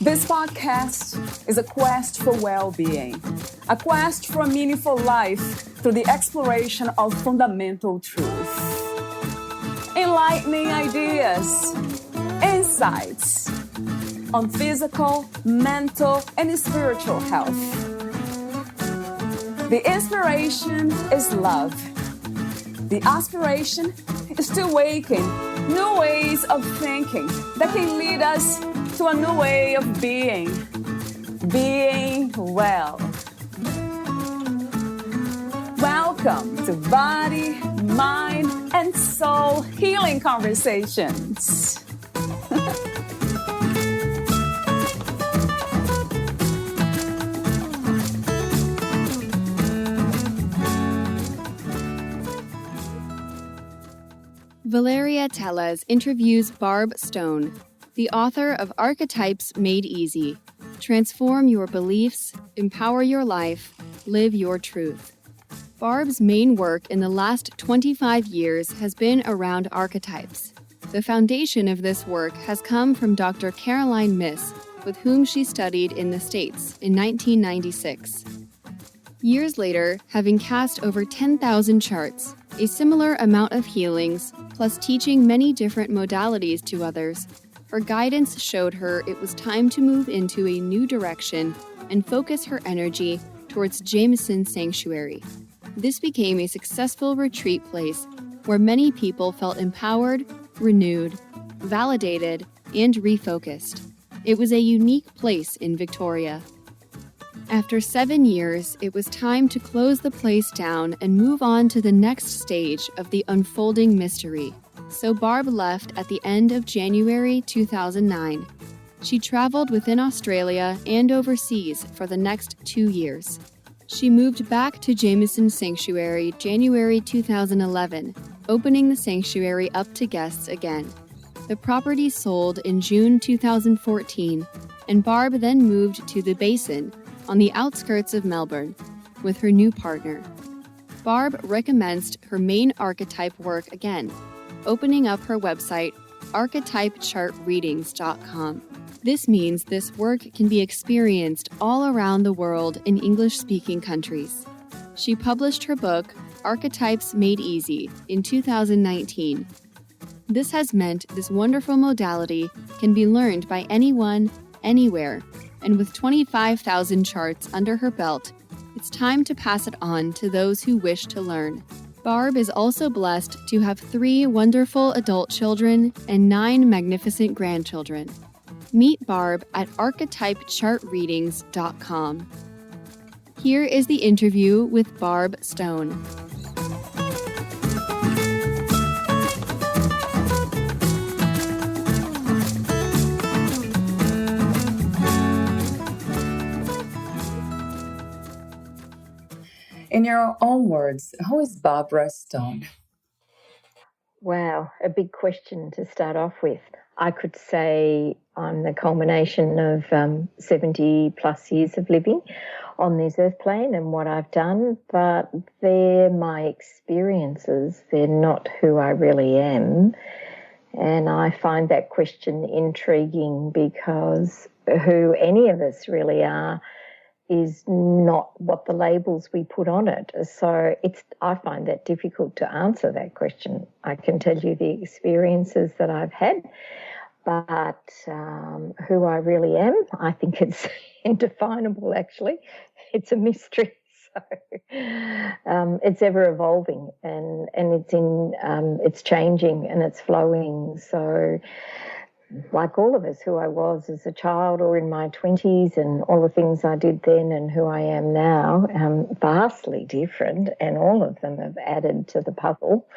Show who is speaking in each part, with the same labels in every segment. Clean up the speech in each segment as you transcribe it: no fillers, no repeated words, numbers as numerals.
Speaker 1: This podcast is a quest for well-being, a quest for a meaningful life through the exploration of fundamental truth. Enlightening ideas, insights on physical, mental, and spiritual health. The inspiration is love. The aspiration is to awaken new ways of thinking that can lead us to a new way of being well. Welcome to Body, Mind, and Soul Healing Conversations.
Speaker 2: Valeria Teles interviews Barb Stone, the author of Archetypes Made Easy. Transform your beliefs, empower your life, live your truth. Barb's main work in the last 25 years has been around archetypes. The foundation of this work has come from Dr. Caroline Myss, with whom she studied in the States in 1996. Years later, having cast over 10,000 charts, a similar amount of healings, plus teaching many different modalities to others, her guidance showed her it was time to move into a new direction and focus her energy towards Jamieson Sanctuary. This became a successful retreat place where many people felt empowered, renewed, validated, and refocused. It was a unique place in Victoria. After 7 years, it was time to close the place down and move on to the next stage of the unfolding mystery. So Barb left at the end of January 2009. She traveled within Australia and overseas for the next 2 years. She moved back to Jamieson Sanctuary January 2011, opening the sanctuary up to guests again. The property sold in June 2014, and Barb then moved to the Basin on the outskirts of Melbourne with her new partner. Barb recommenced her main archetype work again, opening up her website, archetypechartreadings.com. This means this work can be experienced all around the world in English-speaking countries. She published her book, Archetypes Made Easy, in 2019. This has meant this wonderful modality can be learned by anyone, anywhere, and with 25,000 charts under her belt, it's time to pass it on to those who wish to learn. Barb is also blessed to have 3 wonderful adult children and 9 magnificent grandchildren. Meet Barb at archetypechartreadings.com. Here is the interview with Barb Stone.
Speaker 1: In your own words, who is Barbara Stone?
Speaker 3: Wow, a big question to start off with. I could say I'm the culmination of 70 plus years of living on this earth plane and what I've done, but they're my experiences. They're not who I really am. And I find that question intriguing because who any of us really are is not what the labels we put on it. So I find that difficult to answer that question. I can tell you the experiences that I've had, but who I really am, I think it's indefinable actually. It's a mystery. So it's ever evolving and it's changing and it's flowing. So like all of us, who I was as a child or in my 20s and all the things I did then and who I am now, vastly different, and all of them have added to the puzzle.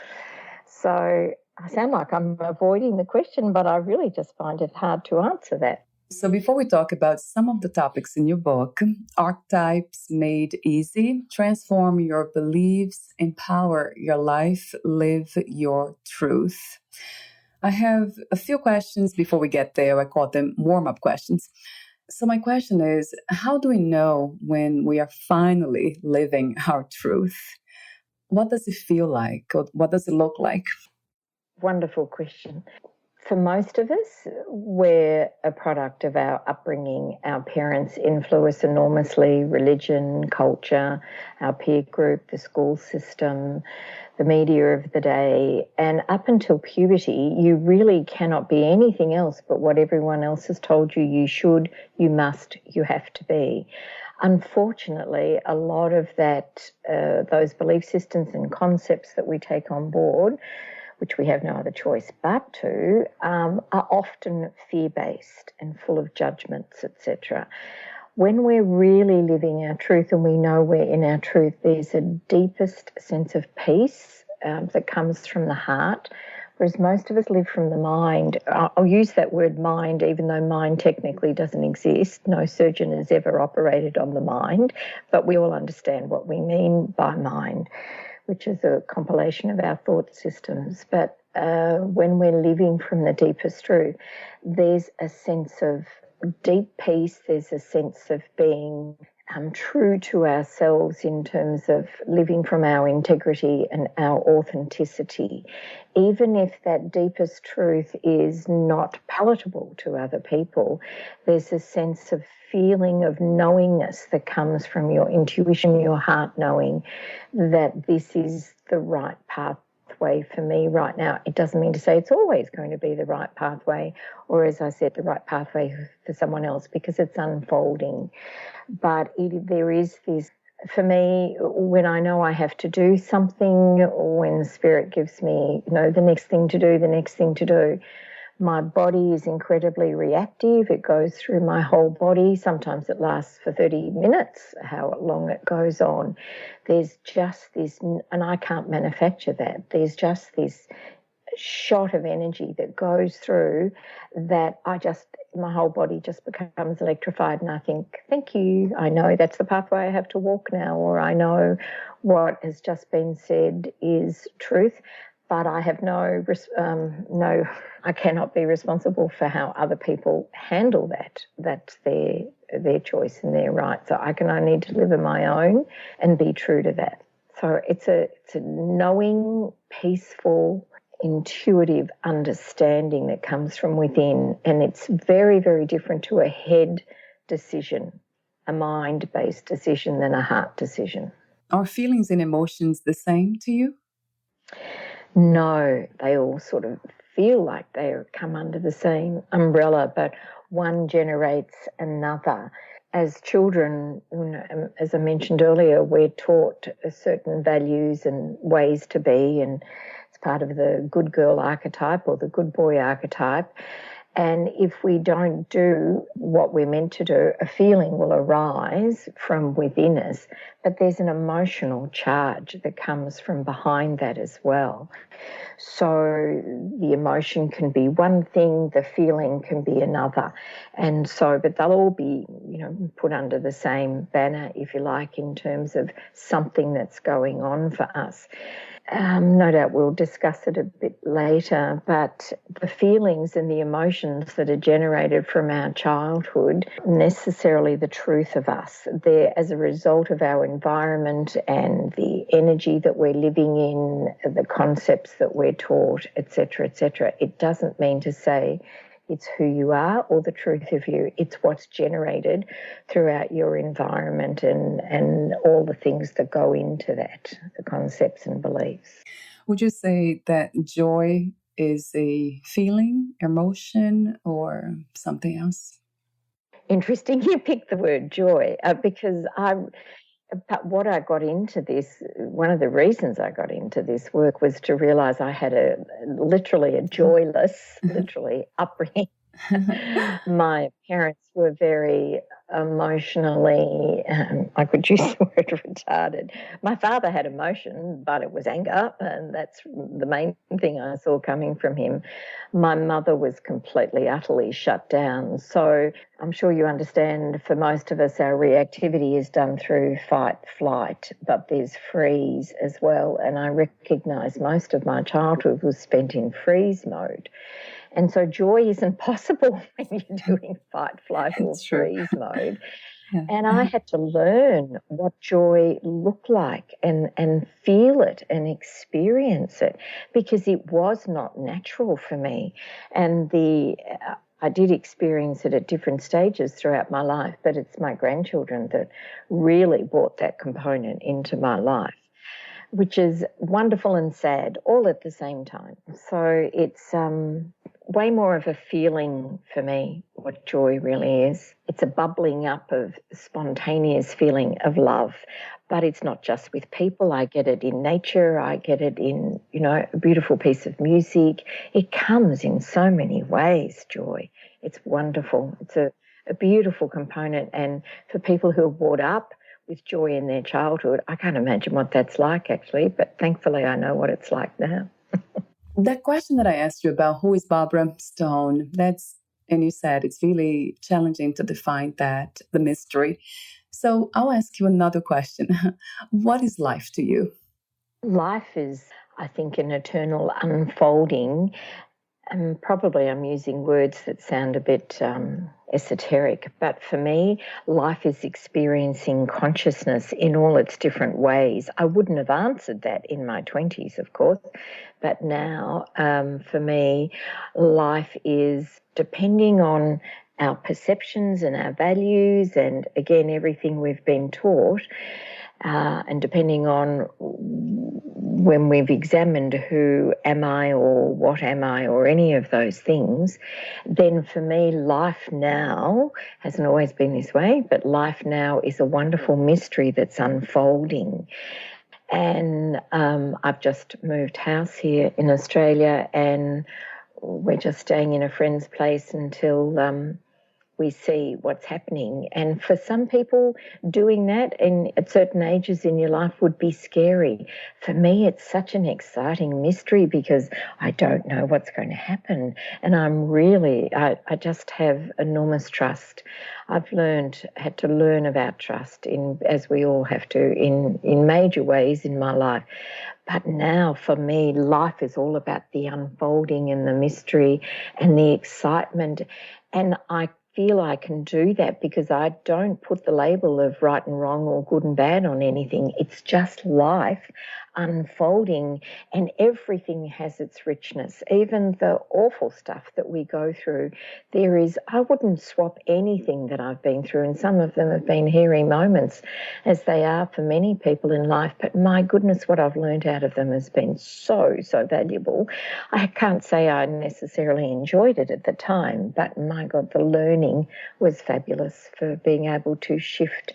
Speaker 3: So I sound like I'm avoiding the question, but I really just find it hard to answer that.
Speaker 1: So before we talk about some of the topics in your book, Archetypes Made Easy, transform your beliefs, empower your life, live your truth. I have a few questions before we get there. I call them warm-up questions. So my question is, how do we know when we are finally living our truth? What does it feel like? Or what does it look like?
Speaker 3: Wonderful question. For most of us, we're a product of our upbringing. Our parents influence enormously: religion, culture, our peer group, the school system, the media of the day. And up until puberty, you really cannot be anything else but what everyone else has told you you should, you must, you have to be. Unfortunately, a lot of that, those belief systems and concepts that we take on board, which we have no other choice but to, are often fear-based and full of judgments, etc. When we're really living our truth and we know we're in our truth, there's a deepest sense of peace that comes from the heart, whereas most of us live from the mind. I'll use that word mind, even though mind technically doesn't exist. No surgeon has ever operated on the mind, but we all understand what we mean by mind, which is a compilation of our thought systems. But when we're living from the deepest truth, there's a sense of deep peace, there's a sense of being true to ourselves in terms of living from our integrity and our authenticity. Even if that deepest truth is not palatable to other people, there's a sense of feeling of knowingness that comes from your intuition, your heart knowing that this is the right pathway for me right now. It doesn't mean to say it's always going to be the right pathway, or as I said, the right pathway for someone else, because it's unfolding. But there is this, for me, when I know I have to do something, or when Spirit gives me, the next thing to do, my body is incredibly reactive. It goes through my whole body. Sometimes it lasts for 30 minutes, how long it goes on. There's just this, and I can't manufacture that, there's just this shot of energy that goes through that my whole body just becomes electrified, and I think, thank you, I know that's the pathway I have to walk now, or I know what has just been said is truth, but I have I cannot be responsible for how other people handle that. That's their choice and their right. So I can only deliver my own and be true to that. So it's a knowing, peaceful, intuitive understanding that comes from within, and it's very, very different to a head decision, a mind-based decision, than a heart decision.
Speaker 1: Are feelings and emotions the same to you?
Speaker 3: No, they all sort of feel like they come under the same umbrella, but one generates another. As children, as I mentioned earlier, we're taught certain values and ways to be, and it's part of the good girl archetype or the good boy archetype. And if we don't do what we're meant to do, a feeling will arise from within us, but there's an emotional charge that comes from behind that as well. So the emotion can be one thing, the feeling can be another. And so, but they'll all be, put under the same banner, if you like, in terms of something that's going on for us. No doubt we'll discuss it a bit later, but the feelings and the emotions that are generated from our childhood necessarily the truth of us. They're as a result of our environment and the energy that we're living in, the concepts that we're taught, etc., etc. It doesn't mean to say it's who you are or the truth of you. It's what's generated throughout your environment and all the things that go into that, the concepts and beliefs.
Speaker 1: Would you say that joy is a feeling, emotion, or something else?
Speaker 3: Interesting you picked the word joy, because but what I got into this, one of the reasons I got into this work was to realise I had literally a joyless, upbringing. My parents were very emotionally, I could use the word retarded. My father had emotion, but it was anger, and that's the main thing I saw coming from him. My mother was completely, utterly shut down. So I'm sure you understand, for most of us, our reactivity is done through fight, flight, but there's freeze as well. And I recognise most of my childhood was spent in freeze mode. And so joy isn't possible when you're doing fight, flight or freeze mode.
Speaker 1: Yeah.
Speaker 3: And I had to learn what joy looked like and feel it and experience it, because it was not natural for me. And I did experience it at different stages throughout my life, but it's my grandchildren that really brought that component into my life, which is wonderful and sad all at the same time. So it's way more of a feeling for me, what joy really is. It's a bubbling up of spontaneous feeling of love, but it's not just with people. I get it in nature. I get it in, a beautiful piece of music. It comes in so many ways, joy. It's wonderful. It's a beautiful component. And for people who are brought up with joy in their childhood, I can't imagine what that's like, actually, but thankfully I know what it's like now.
Speaker 1: That question that I asked you about who is Barbara Stone, and you said it's really challenging to define that, the mystery. So I'll ask you another question. What is life to you?
Speaker 3: Life is, I think, an eternal unfolding. And probably I'm using words that sound a bit esoteric, but for me, life is experiencing consciousness in all its different ways. I wouldn't have answered that in my 20s, of course, but now for me, life is depending on our perceptions and our values and, again, everything we've been taught. And depending on when we've examined who am I or what am I or any of those things, then for me, life now hasn't always been this way, but life now is a wonderful mystery that's unfolding. And I've just moved house here in Australia, and we're just staying in a friend's place until we see what's happening. And for some people, doing that at certain ages in your life would be scary. For me, it's such an exciting mystery because I don't know what's going to happen. And I just have enormous trust. I've had to learn about trust, as we all have to, in major ways in my life. But now for me, life is all about the unfolding and the mystery and the excitement. And I feel I can do that because I don't put the label of right and wrong or good and bad on anything. It's just life unfolding, and everything has its richness. Even the awful stuff that we go through, I wouldn't swap anything that I've been through, and some of them have been hairy moments, as they are for many people in life, but my goodness, what I've learned out of them has been so, so valuable. I can't say I necessarily enjoyed it at the time, but my God, the learning was fabulous for being able to shift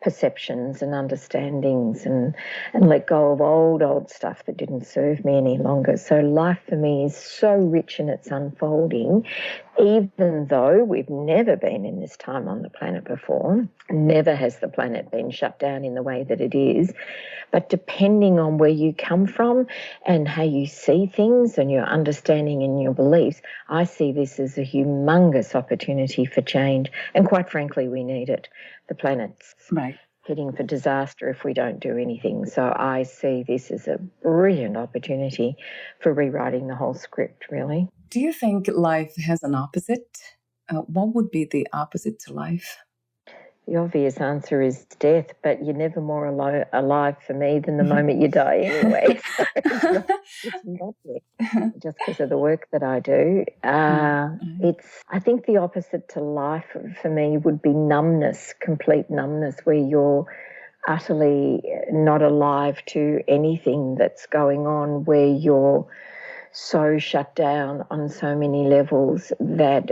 Speaker 3: perceptions and understandings and let go of old stuff that didn't serve me any longer. So life for me is so rich in its unfolding, even though we've never been in this time on the planet before. Never has the planet been shut down in the way that it is. But depending on where you come from and how you see things and your understanding and your beliefs, I see this as a humongous opportunity for change. And quite frankly, we need it. The planet's heading for disaster if we don't do anything. So I see this as a brilliant opportunity for rewriting the whole script, really.
Speaker 1: Do you think life has an opposite? What would be the opposite to life?
Speaker 3: The obvious answer is death, but you're never more alive for me than the moment you die anyway. So it's not death, just because of the work that I do. I think the opposite to life for me would be numbness, complete numbness, where you're utterly not alive to anything that's going on, where you're so shut down on so many levels that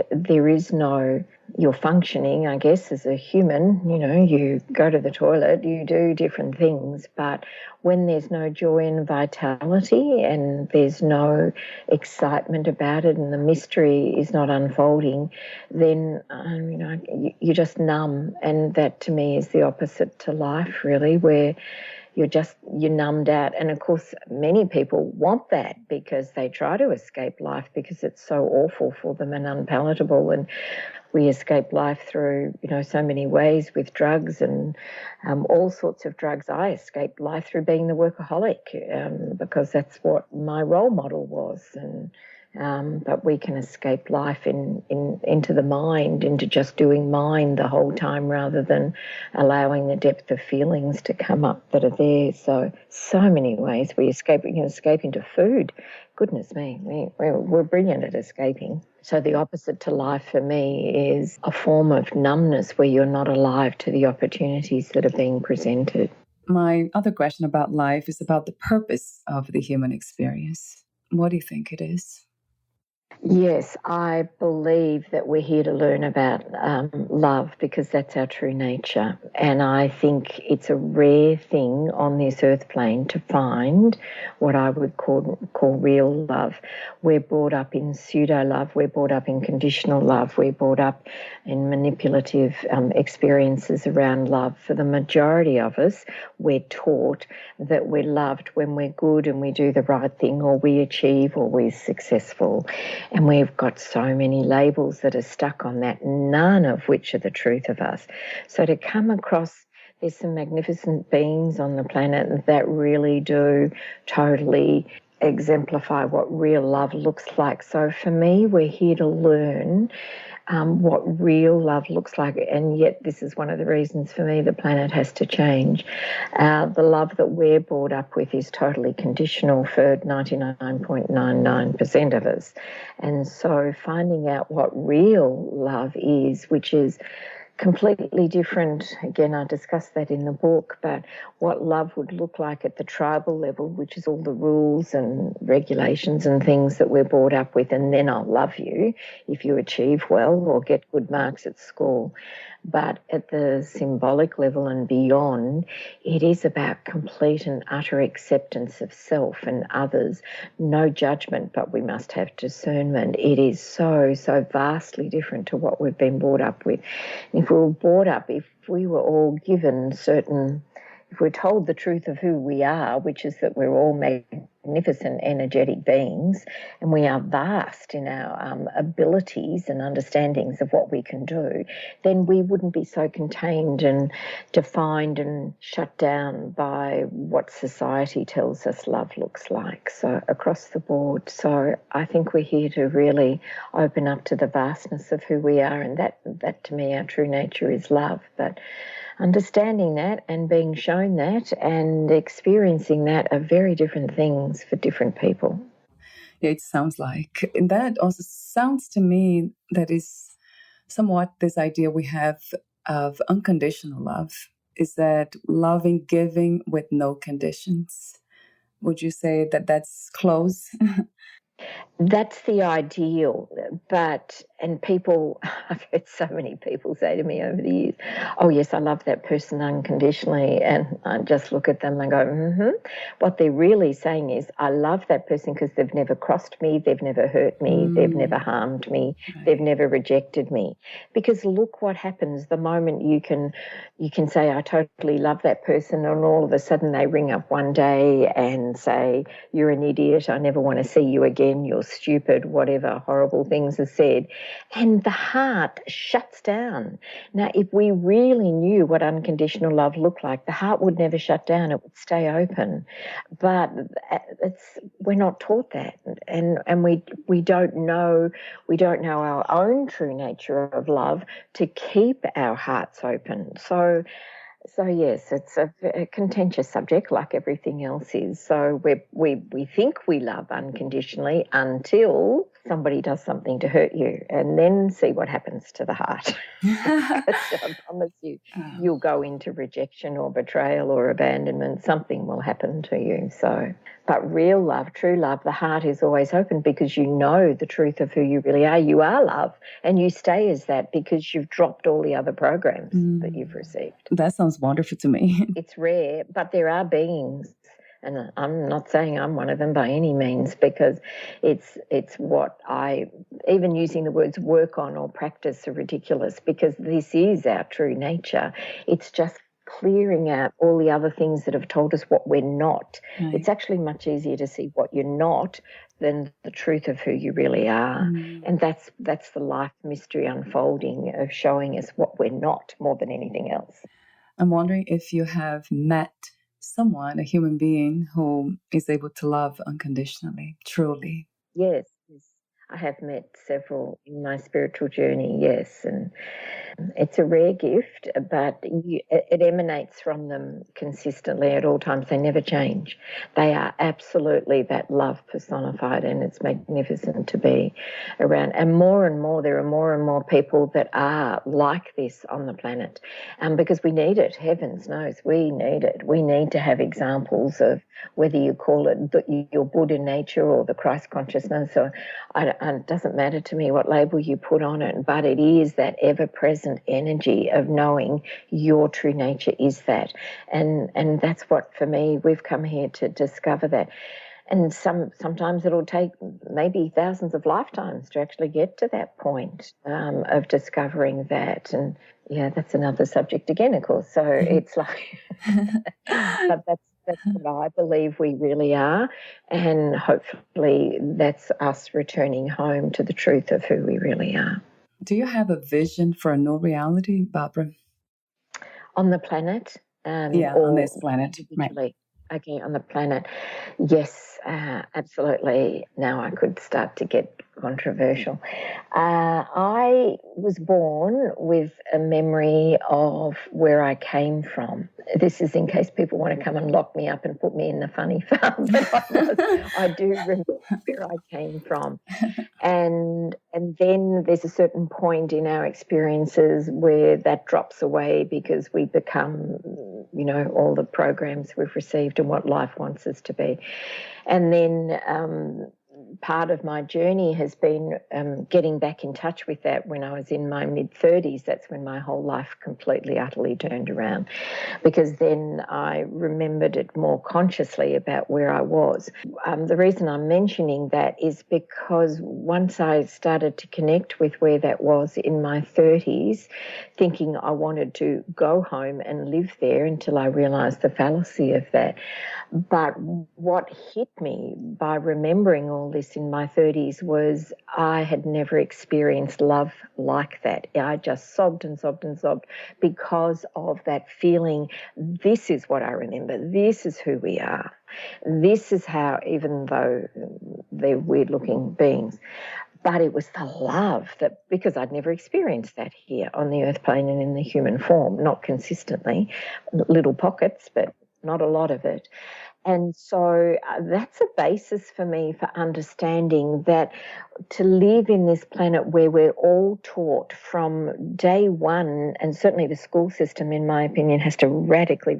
Speaker 3: you're functioning, I guess, as a human. You go to the toilet, you do different things, but when there's no joy and vitality and there's no excitement about it and the mystery is not unfolding, then you're just numb. And that to me is the opposite to life, really, where you're numbed out. And of course, many people want that because they try to escape life because it's so awful for them and unpalatable. And we escape life through, so many ways with drugs and all sorts of drugs. I escaped life through being the workaholic because that's what my role model was. And but we can escape life into the mind, into just doing mind the whole time rather than allowing the depth of feelings to come up that are there. So many ways we escape. We can escape into food. Goodness me, we're brilliant at escaping. So the opposite to life for me is a form of numbness where you're not alive to the opportunities that are being presented.
Speaker 1: My other question about life is about the purpose of the human experience. What do you think it is?
Speaker 3: Yes, I believe that we're here to learn about love because that's our true nature. And I think it's a rare thing on this earth plane to find what I would call real love. We're brought up in pseudo-love, we're brought up in conditional love, we're brought up in manipulative experiences around love. For the majority of us, we're taught that we're loved when we're good and we do the right thing, or we achieve, or we're successful. And we've got so many labels that are stuck on that, none of which are the truth of us. So to come across, there's some magnificent beings on the planet that really do totally exemplify what real love looks like. So for me, we're here to learn what real love looks like, and yet this is one of the reasons for me the planet has to change. The love that we're brought up with is totally conditional for 99.99% of us, and so finding out what real love is, which is completely different. Again, I discussed that in the book, but what love would look like at the tribal level, which is all the rules and regulations and things that we're brought up with, and then I'll love you if you achieve well or get good marks at school. But at the symbolic level and beyond, it is about complete and utter acceptance of self and others. No judgment, but we must have discernment. It is so vastly different to what we've been brought up with. If we were all given if we're told the truth of who we are, which is that we're all magnificent, energetic beings, and we are vast in our abilities and understandings of what we can do, then we wouldn't be so contained and defined and shut down by what society tells us love looks like. So across the board. So I think we're here to really open up to the vastness of who we are, and that to me, our true nature is love. But understanding that and being shown that and experiencing that are very different things for different people.
Speaker 1: Yeah, it sounds like. And that also sounds to me that is somewhat this idea we have of unconditional love. Is that loving, giving with no conditions? Would you say that that's close?
Speaker 3: That's the ideal, and people, I've heard so many people say to me over the years, oh yes, I love that person unconditionally, and I just look at them and go, mm-hmm. What they're really saying is, I love that person because they've never crossed me, they've never hurt me, they've never harmed me, they've never rejected me. Because look what happens the moment you can say, I totally love that person, and all of a sudden they ring up one day and say, you're an idiot, I never want to see you again, you're stupid, whatever horrible things are said, and the heart shuts down. Now, if we really knew what unconditional love looked like, the heart would never shut down, it would stay open. But we're not taught that, and we don't know our own true nature of love to keep our hearts open. So yes, it's a contentious subject, like everything else is. So we think we love unconditionally until somebody does something to hurt you, and then see what happens to the heart. So I promise you, you'll go into rejection or betrayal or abandonment. Something will happen to you. So, but real love, true love, the heart is always open because you know the truth of who you really are. You are love, and you stay as that because you've dropped all the other programs that you've received.
Speaker 1: That sounds wonderful to me.
Speaker 3: It's rare, but there are beings, and I'm not saying I'm one of them by any means, because it's what I, even using the words work on or practice are ridiculous, because this is our true nature. It's just clearing out all the other things that have told us what we're not. Right. It's actually much easier to see what you're not than the truth of who you really are. And that's the life mystery unfolding of showing us what we're not more than anything else.
Speaker 1: I'm wondering if you have met someone, a human being, who is able to love unconditionally, truly.
Speaker 3: Yes. I have met several in my spiritual journey, yes, and it's a rare gift, but it emanates from them consistently at all times. They never change. They are absolutely that love personified, and it's magnificent to be around. And more, there are more and more people that are like this on the planet, because we need it. Heavens knows we need it. We need to have examples of, whether you call it your Buddha nature or the Christ consciousness, or it doesn't matter to me what label you put on it, but it is that ever-present energy of knowing your true nature is that. And that's what, for me, we've come here to discover that. And sometimes it'll take maybe thousands of lifetimes to actually get to that point of discovering that. And yeah, that's another subject again, of course. So it's like, but that's what I believe we really are. And hopefully that's us returning home to the truth of who we really are.
Speaker 1: Do you have a vision for a new reality, Barbara?
Speaker 3: On the planet?
Speaker 1: Or on this planet.
Speaker 3: Right. Okay, on the planet. Yes, absolutely. Now I could start to get controversial. I was born with a memory of where I came from. This is in case people want to come and lock me up and put me in the funny farm, but I do remember where I came from. And then there's a certain point in our experiences where that drops away because we become, all the programs we've received and what life wants us to be. And then part of my journey has been getting back in touch with that when I was in my mid-30s. That's when my whole life completely, utterly turned around, because then I remembered it more consciously about where I was. The reason I'm mentioning that is because once I started to connect with where that was in my 30s, thinking I wanted to go home and live there until I realised the fallacy of that. But what hit me by remembering all this in my 30s was I had never experienced love like that. I just sobbed and sobbed and sobbed because of that feeling. This is what I remember. This is who we are. This is how, even though they're weird-looking beings, but it was the love that, because I'd never experienced that here on the earth plane and in the human form, not consistently, little pockets, but not a lot of it. And so that's a basis for me for understanding that to live in this planet where we're all taught from day one, and certainly the school system, in my opinion, has to radically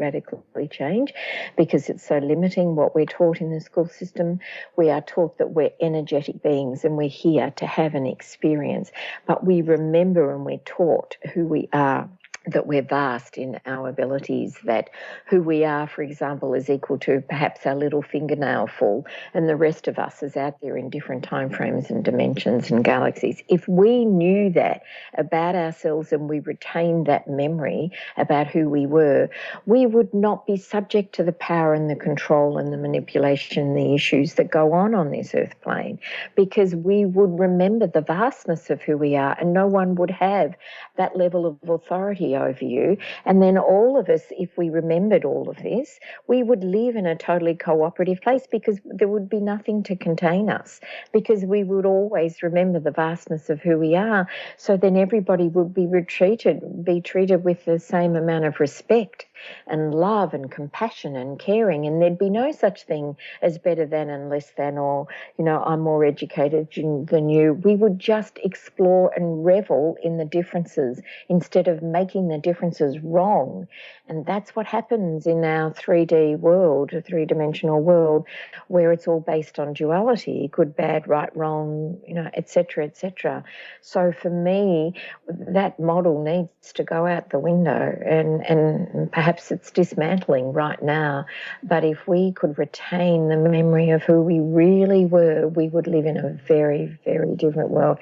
Speaker 3: change because it's so limiting what we're taught in the school system. We are taught that we're energetic beings and we're here to have an experience, but we remember and we're taught who we are, that we're vast in our abilities, that who we are, for example, is equal to perhaps our little fingernail full, and the rest of us is out there in different time frames and dimensions and galaxies. If we knew that about ourselves and we retained that memory about who we were, we would not be subject to the power and the control and the manipulation and the issues that go on this earth plane, because we would remember the vastness of who we are, and no one would have that level of authority over you. And then all of us, if we remembered all of this, we would live in a totally cooperative place, because there would be nothing to contain us, because we would always remember the vastness of who we are. So then everybody would be treated with the same amount of respect and love and compassion and caring, and there'd be no such thing as better than and less than, or I'm more educated than you. We would just explore and revel in the differences instead of making the differences wrong. And that's what happens in our 3D world, a three-dimensional world, where it's all based on duality, good, bad, right, wrong, et cetera, et cetera. So for me, that model needs to go out the window, and perhaps it's dismantling right now. But if we could retain the memory of who we really were, we would live in a very, very different world.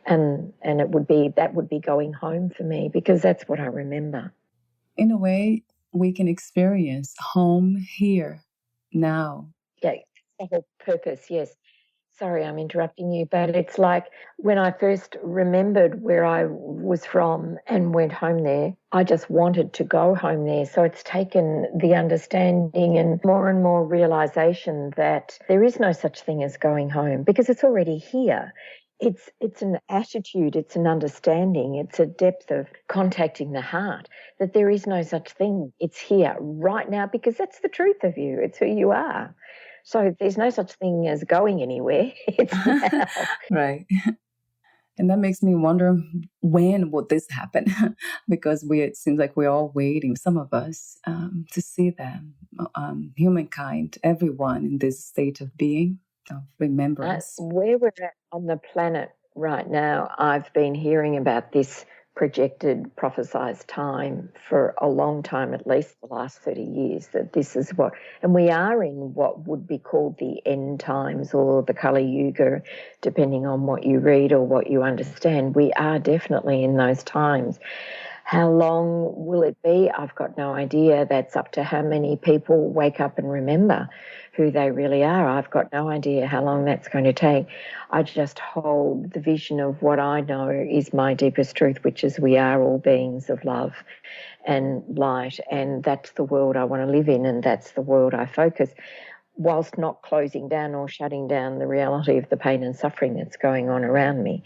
Speaker 3: And that would be going home for me, because that's what I remember.
Speaker 1: In a way, we can experience home here, now.
Speaker 3: Yeah, the whole purpose, yes. Sorry, I'm interrupting you, but it's like when I first remembered where I was from and went home there, I just wanted to go home there. So it's taken the understanding and more realization that there is no such thing as going home, because it's already here. it's an attitude, it's an understanding, it's a depth of contacting the heart that there is no such thing. It's here right now because that's the truth of you. It's who you are. So there's no such thing as going anywhere. It's now.
Speaker 1: Right. And that makes me wonder, when would this happen? Because it seems like we're all waiting, some of us, to see them, humankind, everyone in this state of being, of remembrance.
Speaker 3: Where we're at on the planet right now, I've been hearing about this projected prophesized time for a long time, at least the last 30 years, that this is what, and we are in what would be called the end times or the Kali Yuga, depending on what you read or what you understand. We are definitely in those times. How long will it be? I've got no idea. That's up to how many people wake up and remember who they really are. I've got no idea how long that's going to take. I just hold the vision of what I know is my deepest truth, which is we are all beings of love and light, and that's the world I want to live in, and that's the world I focus, whilst not closing down or shutting down the reality of the pain and suffering that's going on around me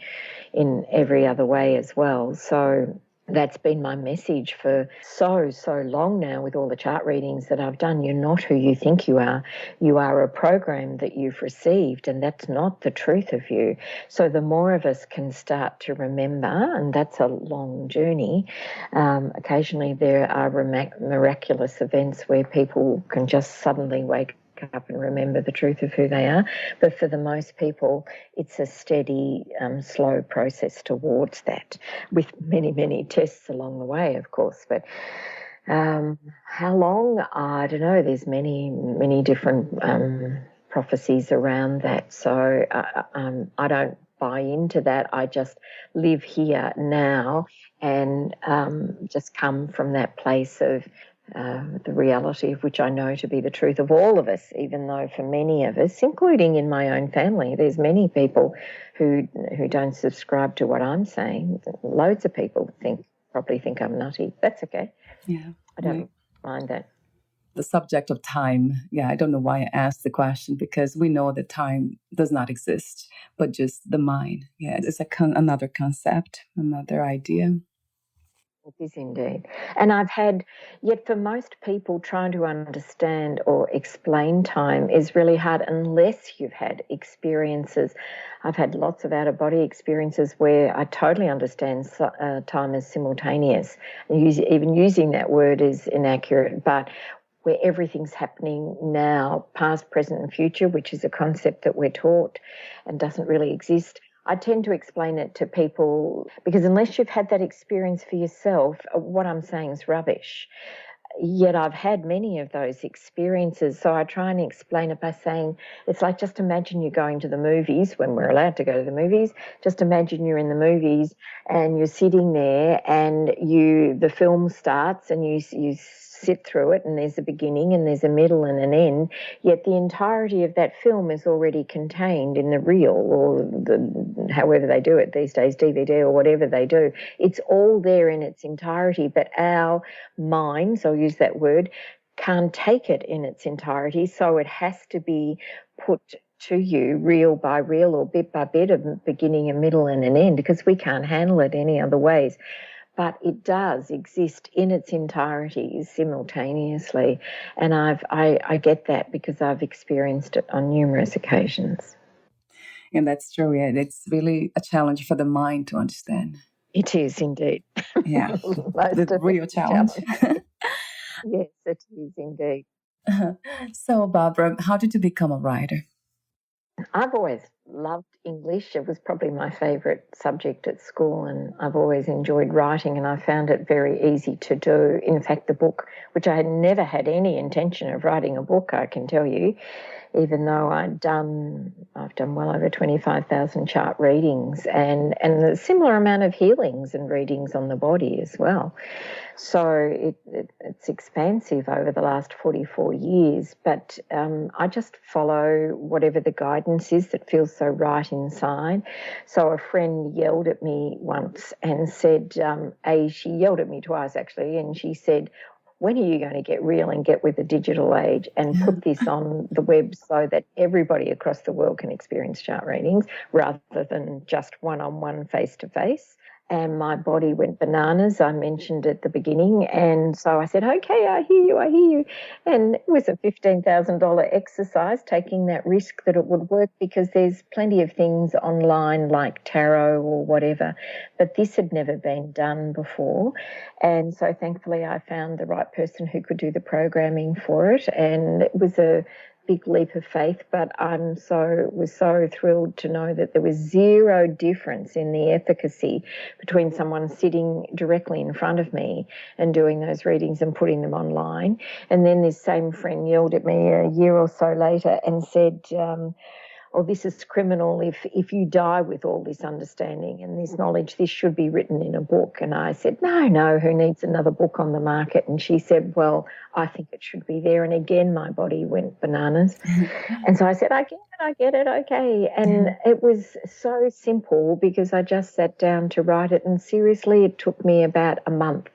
Speaker 3: in every other way as well. So that's been my message for so long now with all the chart readings that I've done. You're not who you think you are. You are a program that you've received, and that's not the truth of you. So the more of us can start to remember, and that's a long journey, occasionally there are miraculous events where people can just suddenly wake up and remember the truth of who they are. But for the most people, it's a steady, slow process towards that, with many tests along the way, of course. But how long? I don't know. There's many different prophecies around that. So I don't buy into that. I just live here now and just come from that place of the reality of which I know to be the truth of all of us, even though for many of us, including in my own family, there's many people who don't subscribe to what I'm saying. Loads of people probably think I'm nutty. That's okay.
Speaker 1: Yeah,
Speaker 3: I don't mind that.
Speaker 1: The subject of time, I don't know why I asked the question, because we know that time does not exist, but just the mind. Yeah, it's another concept, another idea.
Speaker 3: It is indeed. And yet for most people, trying to understand or explain time is really hard unless you've had experiences. I've had lots of out-of-body experiences where I totally understand time as simultaneous. And even using that word is inaccurate, but where everything's happening now, past, present and future, which is a concept that we're taught and doesn't really exist. I tend to explain it to people because unless you've had that experience for yourself, what I'm saying is rubbish. Yet I've had many of those experiences. So I try and explain it by saying it's like, just imagine you're going to the movies when we're allowed to go to the movies. Just imagine you're in the movies and you're sitting there and the film starts and you sit through it, and there's a beginning and there's a middle and an end, yet the entirety of that film is already contained in the reel, or however they do it these days, DVD or whatever they do. It's all there in its entirety, but our minds, I'll use that word, can't take it in its entirety, so it has to be put to you reel by reel or bit by bit, a beginning, a middle and an end, because we can't handle it any other ways. But it does exist in its entirety simultaneously. And I get that because I've experienced it on numerous occasions.
Speaker 1: And that's true. Yeah, it's really a challenge for the mind to understand.
Speaker 3: It is indeed.
Speaker 1: Yeah, the real challenge.
Speaker 3: Yes, it is indeed.
Speaker 1: So, Barbara, how did you become a writer?
Speaker 3: I've always loved English. It was probably my favourite subject at school, and I've always enjoyed writing, and I found it very easy to do. In fact, the book, which I had never had any intention of writing a book, I can tell you, even though I've done well over 25,000 chart readings and a similar amount of healings and readings on the body as well. So it's expansive over the last 44 years, but I just follow whatever the guidance is that feels so right inside. So a friend yelled at me once and said, she yelled at me twice actually, and she said, when are you going to get real and get with the digital age and put this on the web so that everybody across the world can experience chart readings rather than just one-on-one, face-to-face? And my body went bananas, I mentioned at the beginning. And so I said, okay, I hear you. And it was a $15,000 exercise, taking that risk that it would work, because there's plenty of things online like tarot or whatever, but this had never been done before. And so thankfully I found the right person who could do the programming for it. And it was a big leap of faith, but was so thrilled to know that there was zero difference in the efficacy between someone sitting directly in front of me and doing those readings and putting them online. And then this same friend yelled at me a year or so later and said, oh, this is criminal. If you die with all this understanding and this knowledge, this should be written in a book. And I said, no, who needs another book on the market? And she said, well, I think it should be there. And again, my body went bananas. And so I said, I get it, okay. And it was so simple because I just sat down to write it. And seriously, it took me about a month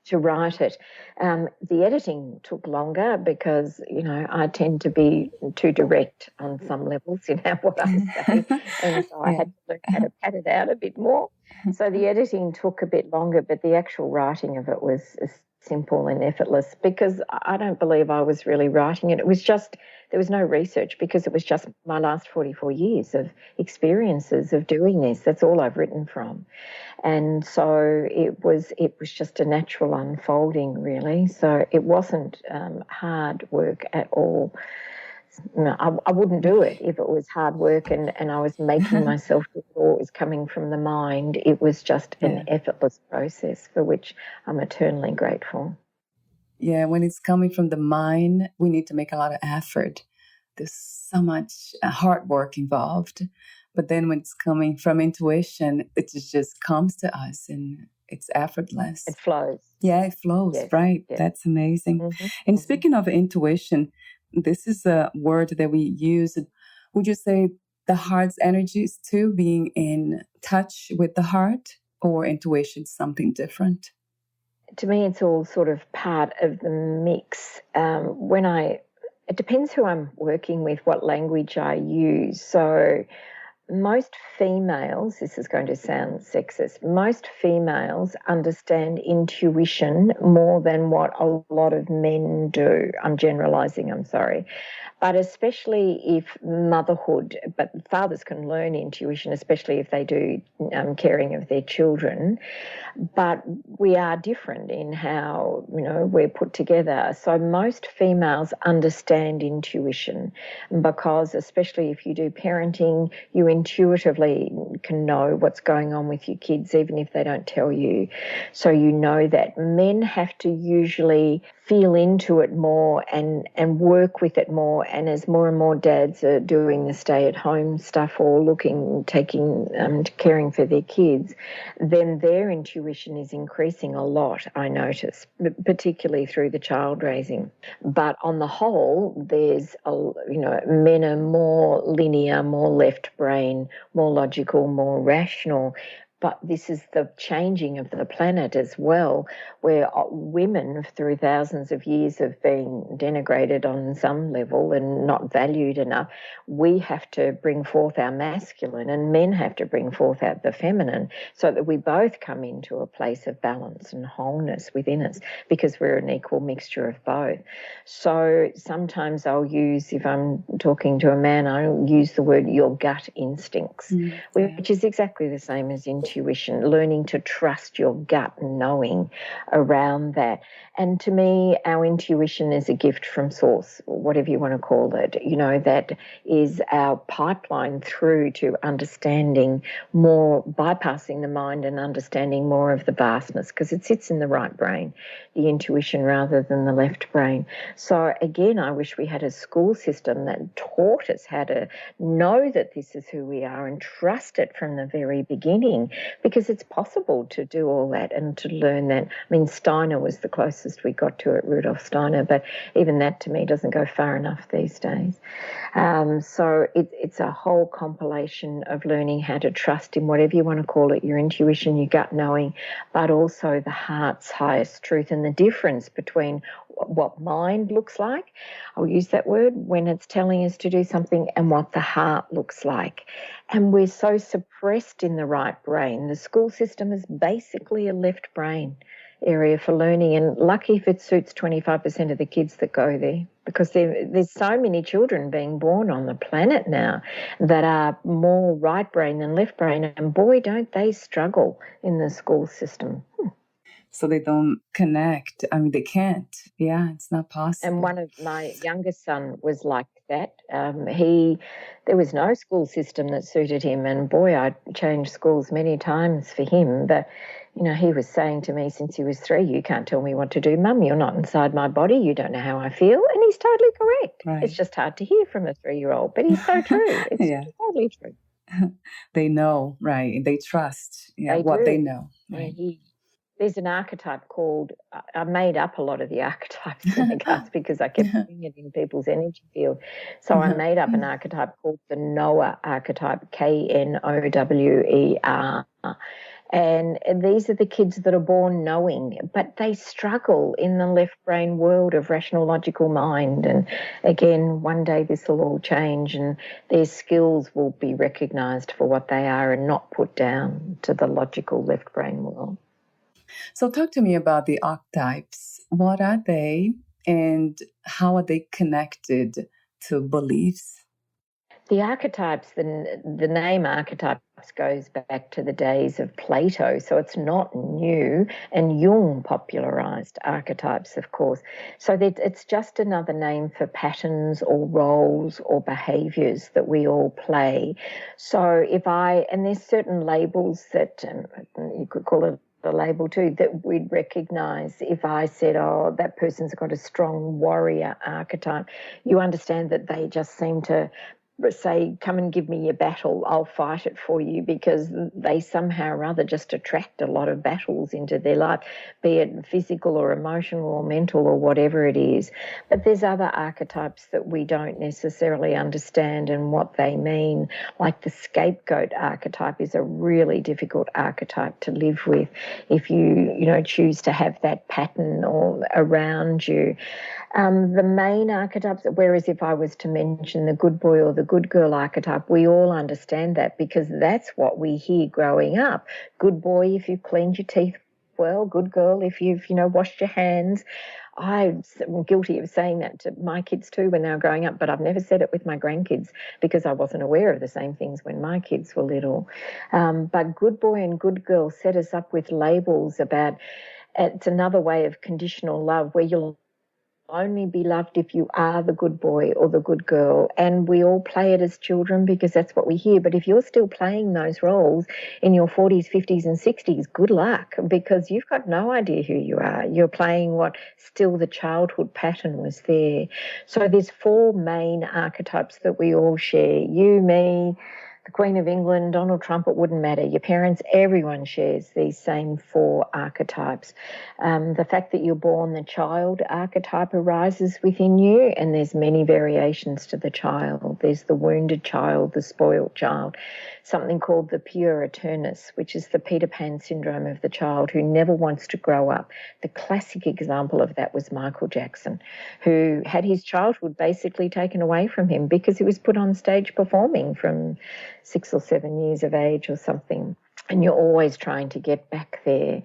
Speaker 3: to write it. The editing took longer because, I tend to be too direct on some levels in what I say. And so I had to learn how to pad it out a bit more. So the editing took a bit longer, but the actual writing of it was simple and effortless, because I don't believe I was really writing it. It was just, there was no research, because it was just my last 44 years of experiences of doing this. That's all I've written from. And so it was just a natural unfolding, really. So it wasn't hard work at all. No, I wouldn't do it if it was hard work and I was making myself do it, or it was coming from the mind. It was just an effortless process for which I'm eternally grateful.
Speaker 1: Yeah, when it's coming from the mind, we need to make a lot of effort. There's so much hard work involved. But then when it's coming from intuition, it just comes to us and it's effortless.
Speaker 3: It flows.
Speaker 1: Yeah, it flows, yes, right? Yes. That's amazing. Mm-hmm. And speaking of intuition, this is a word that we use. Would you say the heart's energy is too, being in touch with the heart, or intuition something different?
Speaker 3: To me, it's all sort of part of the mix. It depends who I'm working with, what language I use. So most females, this is going to sound sexist, most females understand intuition more than what a lot of men do. I'm generalising, I'm sorry. But especially if motherhood, but fathers can learn intuition, especially if they do caring of their children. But we are different in how, we're put together. So most females understand intuition, because especially if you do parenting, you intuitively can know what's going on with your kids, even if they don't tell you. So you know that. Men have to usually feel into it more and work with it more. And as more and more dads are doing the stay-at-home stuff or caring for their kids, then their intuition is increasing a lot, I notice, particularly through the child raising. But on the whole, there's, men are more linear, more left brain, more logical, more rational. But this is the changing of the planet as well, where women through thousands of years have been denigrated on some level and not valued enough. We have to bring forth our masculine, and men have to bring forth out the feminine, so that we both come into a place of balance and wholeness within us, because we're an equal mixture of both. So sometimes I'll use, if I'm talking to a man, I'll use the word your gut instincts, which is exactly the same as intuition, learning to trust your gut and knowing around that. And to me, our intuition is a gift from source, whatever you want to call it. That is our pipeline through to understanding more, bypassing the mind and understanding more of the vastness, because it sits in the right brain, the intuition, rather than the left brain. So again, I wish we had a school system that taught us how to know that this is who we are and trust it from the very beginning, because it's possible to do all that and to learn that. I mean, Steiner was the closest we got to it, Rudolf Steiner, but even that to me doesn't go far enough these days. So it's a whole compilation of learning how to trust in whatever you want to call it, your intuition, your gut knowing, but also the heart's highest truth and the difference between what mind looks like, I'll use that word, when it's telling us to do something, and what the heart looks like. And we're so suppressed in the right brain. The school system is basically a left brain area for learning, and lucky if it suits 25% of the kids that go there, because there's so many children being born on the planet now that are more right brain than left brain, and boy, don't they struggle in the school system.
Speaker 1: So they don't connect. I mean, they can't. Yeah, it's not possible.
Speaker 3: And one of my youngest son was like that. There was no school system that suited him, and boy, I changed schools many times for him. But you know, he was saying to me since he was 3, "You can't tell me what to do, Mum. You're not inside my body. You don't know how I feel." And he's totally correct.
Speaker 1: Right.
Speaker 3: It's just hard to hear from a 3-year-old, but he's so true. It's totally true.
Speaker 1: They know, right? They trust what they know. Right.
Speaker 3: There's an archetype called, I made up a lot of the archetypes in the cards because I kept putting it in people's energy field. So I made up an archetype called the Knower archetype, Knower. And these are the kids that are born knowing, but they struggle in the left brain world of rational, logical mind. And again, one day this will all change and their skills will be recognised for what they are and not put down to the logical left brain world.
Speaker 1: So talk to me about the archetypes. What are they and how are they connected to beliefs?
Speaker 3: The archetypes, the name archetypes goes back to the days of Plato, so it's not new, and Jung popularised archetypes, of course. So it's just another name for patterns or roles or behaviours that we all play. So and there's certain labels that you could call it the label too, that we'd recognise. If I said, oh, that person's got a strong warrior archetype, you understand that they just seem to say, come and give me your battle, I'll fight it for you, because they somehow or other just attract a lot of battles into their life, be it physical or emotional or mental or whatever it is. But there's other archetypes that we don't necessarily understand and what they mean, like the scapegoat archetype is a really difficult archetype to live with if you choose to have that pattern or around you. The main archetypes, whereas if I was to mention the good boy or the good girl archetype, we all understand that because that's what we hear growing up. Good boy if you've cleaned your teeth well, good girl if you've, washed your hands. I'm guilty of saying that to my kids too when they were growing up, but I've never said it with my grandkids because I wasn't aware of the same things when my kids were little. But good boy and good girl set us up with labels about, it's another way of conditional love where you'll only be loved if you are the good boy or the good girl, and we all play it as children because that's what we hear. But if you're still playing those roles in your 40s, 50s and 60s, good luck, because you've got no idea who you are. You're playing what still the childhood pattern was there. So there's 4 main archetypes that we all share. You, me, the Queen of England, Donald Trump, it wouldn't matter. Your parents, everyone shares these same 4 archetypes. The fact that you're born the child archetype arises within you, and there's many variations to the child. There's the wounded child, the spoiled child, something called the pure eternus, which is the Peter Pan syndrome of the child who never wants to grow up. The classic example of that was Michael Jackson, who had his childhood basically taken away from him because he was put on stage performing from 6 or 7 years of age or something, and you're always trying to get back there.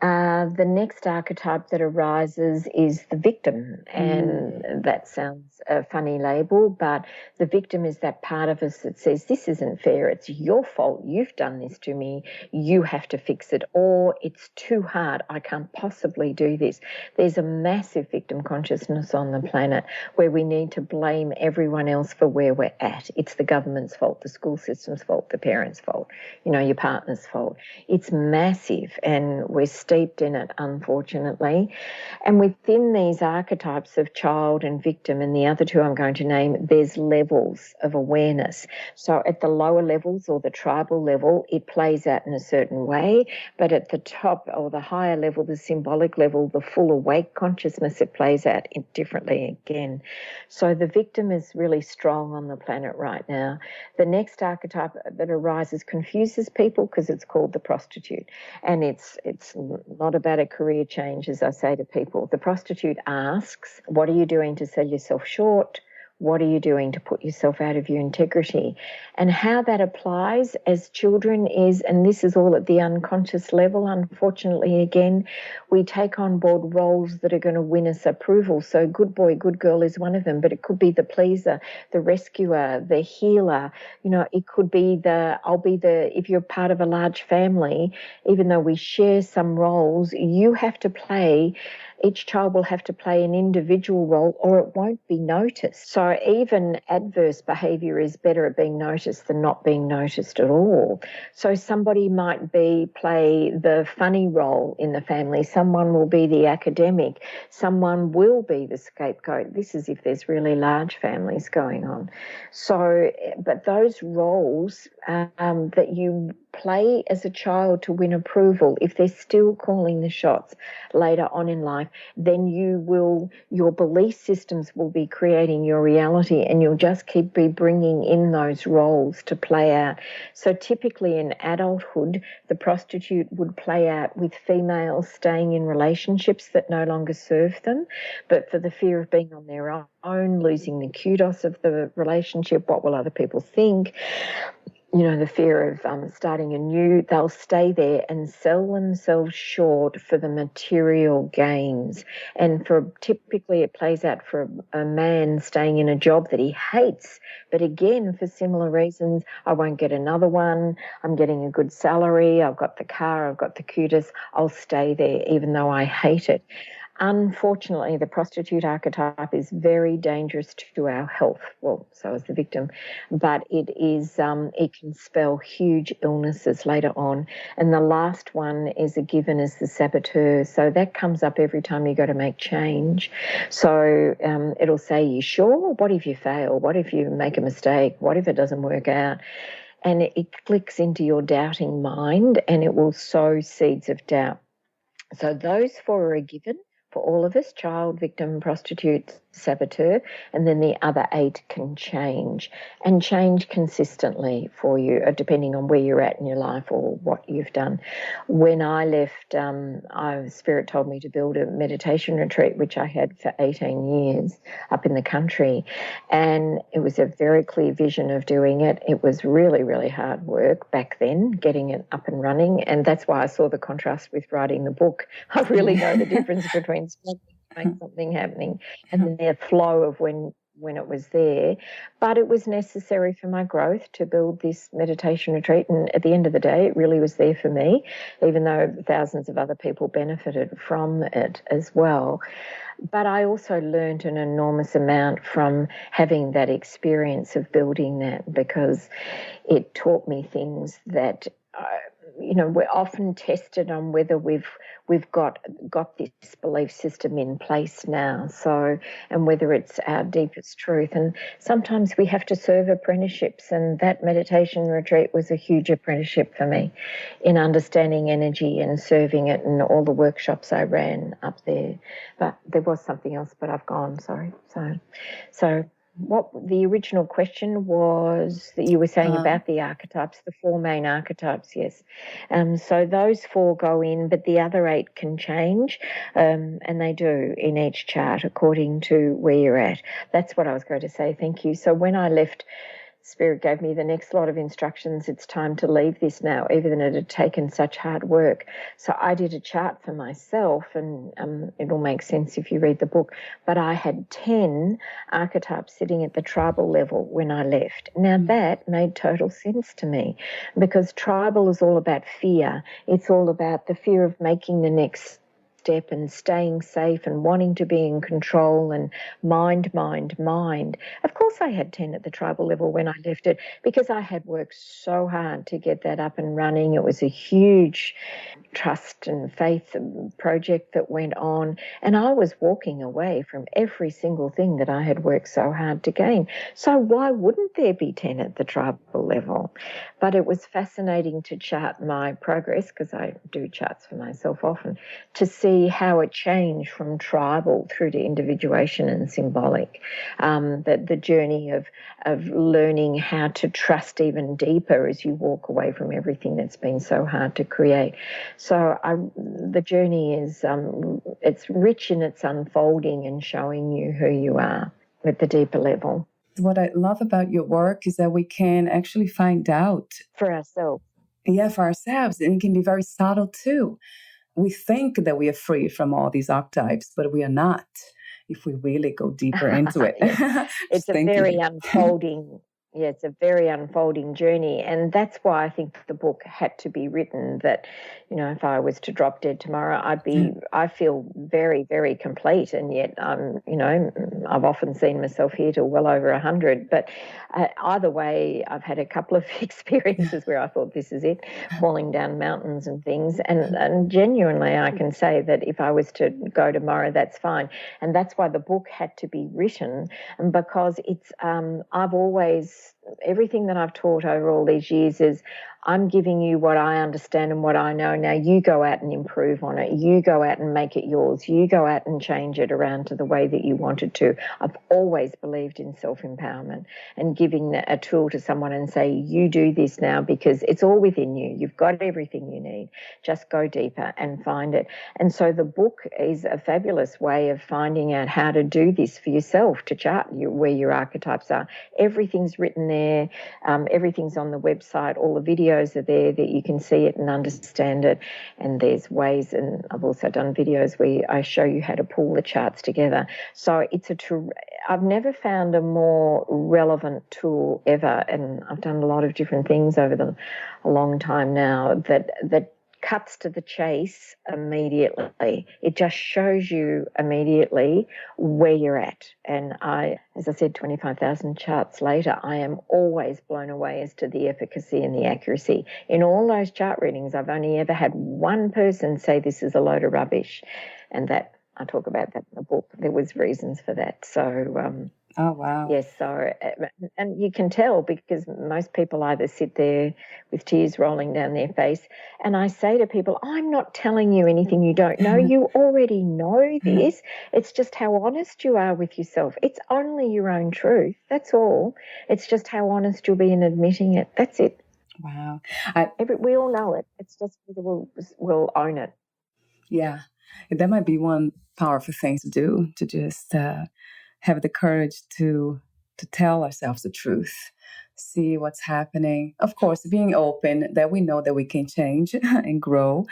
Speaker 3: The next archetype that arises is the victim, and that sounds a funny label, but the victim is that part of us that says, this isn't fair, it's your fault, you've done this to me, you have to fix it, or it's too hard, I can't possibly do this. There's a massive victim consciousness on the planet where we need to blame everyone else for where we're at. It's the government's fault, the school system's fault, the parents' fault, your partner's fault. It's massive, and we're steeped in it, unfortunately. And within these archetypes of child and victim, and the other two I'm going to name, there's levels of awareness. So at the lower levels or the tribal level, it plays out in a certain way, but at the top or the higher level, the symbolic level, the full awake consciousness, it plays out differently again. So the victim is really strong on the planet right now. The next archetype that arises confuses people because it's called the prostitute. And it's not about a career change, as I say to people. The prostitute asks, what are you doing to sell yourself short? What are you doing to put yourself out of your integrity? And how that applies as children is, and this is all at the unconscious level, unfortunately, again, we take on board roles that are going to win us approval. So good boy, good girl is one of them, but it could be the pleaser, the rescuer, the healer. You know, it could be if you're part of a large family, even though we share some roles, you have to play, each child will have to play an individual role or it won't be noticed. So even adverse behaviour is better at being noticed than not being noticed at all. So somebody might play the funny role in the family, someone will be the academic, someone will be the scapegoat. This is if there's really large families going on. So, but those roles that you play as a child to win approval, if they're still calling the shots later on in life, then your belief systems will be creating your reality, and you'll just keep bringing in those roles to play out. So typically in adulthood, the prostitute would play out with females staying in relationships that no longer serve them, but for the fear of being on their own, losing the kudos of the relationship, what will other people think? You know, the fear of starting anew, they'll stay there and sell themselves short for the material gains. And typically it plays out for a man staying in a job that he hates. But again, for similar reasons, I won't get another one. I'm getting a good salary. I've got the car. I've got the kudos. I'll stay there even though I hate it. Unfortunately, the prostitute archetype is very dangerous to our health. Well, so is the victim, but it can spell huge illnesses later on. And the last one is a given as the saboteur. So that comes up every time you go to make change. So it'll say, you sure? What if you fail? What if you make a mistake? What if it doesn't work out? And it clicks into your doubting mind and it will sow seeds of doubt. So those four are a given for all of us: child, victim, prostitute, saboteur, and then the other 8 can change and change consistently for you, depending on where you're at in your life or what you've done. When I left, Spirit told me to build a meditation retreat, which I had for 18 years up in the country, and it was a very clear vision of doing it. It was really, really hard work back then, getting it up and running, and that's why I saw the contrast with writing the book. I really know the difference between make something happening and the flow of when it was there. But it was necessary for my growth to build this meditation retreat, and at the end of the day it really was there for me, even though thousands of other people benefited from it as well. But I also learned an enormous amount from having that experience of building that, because it taught me things that we're often tested on whether we've got this belief system in place now, so, and whether it's our deepest truth. And sometimes we have to serve apprenticeships, and that meditation retreat was a huge apprenticeship for me in understanding energy and serving it, and all the workshops I ran up there. But there was something else, but I've gone, sorry. So what the original question was that you were saying about the archetypes, the 4 main archetypes, yes. So those 4 go in, but the other 8 can change, and they do in each chart according to where you're at. That's what I was going to say, thank you. So when I left, Spirit gave me the next lot of instructions. It's time to leave this now, even though it had taken such hard work. So I did a chart for myself, and it'll make sense if you read the book. But I had 10 archetypes sitting at the tribal level when I left. Now that made total sense to me, because tribal is all about fear. It's all about the fear of making the next step and staying safe and wanting to be in control and mind, mind, mind. Of course, I had 10 at the tribal level when I left it because I had worked so hard to get that up and running. It was a huge trust and faith project that went on, and I was walking away from every single thing that I had worked so hard to gain. So why wouldn't there be 10 at the tribal level? But it was fascinating to chart my progress, because I do charts for myself often, to see how it changed from tribal through to individuation and symbolic. The journey of learning how to trust even deeper as you walk away from everything that's been so hard to create. So the journey is, it's rich in its unfolding and showing you who you are at the deeper level.
Speaker 1: What I love about your work is that we can actually find out
Speaker 3: for ourselves.
Speaker 1: Yeah, for ourselves. And it can be very subtle too. We think that we are free from all these archetypes, but we are not if we really go deeper into it.
Speaker 3: It's a very unfolding. Yeah, it's a very unfolding journey. And that's why I think the book had to be written, that, you know, if I was to drop dead tomorrow, I feel very, very complete. And yet, you know, I've often seen myself here to well over 100. But either way, I've had a couple of experiences where I thought, this is it, falling down mountains and things. And genuinely, I can say that if I was to go tomorrow, that's fine. And that's why the book had to be written, because it's, I've always, everything that I've taught over all these years is, I'm giving you what I understand and what I know. Now you go out and improve on it. You go out and make it yours. You go out and change it around to the way that you want it to. I've always believed in self-empowerment and giving a tool to someone and say, you do this now because it's all within you. You've got everything you need. Just go deeper and find it. And so the book is a fabulous way of finding out how to do this for yourself, to chart where your archetypes are. Everything's written there. Everything's on the website. All the videos are there that you can see it and understand it. And there's ways, and I've also done videos where I show you how to pull the charts together. So it's I've never found a more relevant tool ever, and I've done a lot of different things over a long time now that cuts to the chase immediately. It just shows you immediately where you're at. And as I said, 25,000 charts later, I am always blown away as to the efficacy and the accuracy. In all those chart readings, I've only ever had one person say this is a load of rubbish. And that, I talk about that in the book. There was reasons for that. So,
Speaker 1: oh, wow.
Speaker 3: Yes, so, and you can tell because most people either sit there with tears rolling down their face, and I say to people, I'm not telling you anything you don't know. You already know this. It's just how honest you are with yourself. It's only your own truth. That's all. It's just how honest you'll be in admitting it. That's it.
Speaker 1: Wow.
Speaker 3: We all know it. It's just we'll own it.
Speaker 1: Yeah. That might be one powerful thing to do, to just have the courage to tell ourselves the truth, see what's happening. Of course, being open that we know that we can change and grow,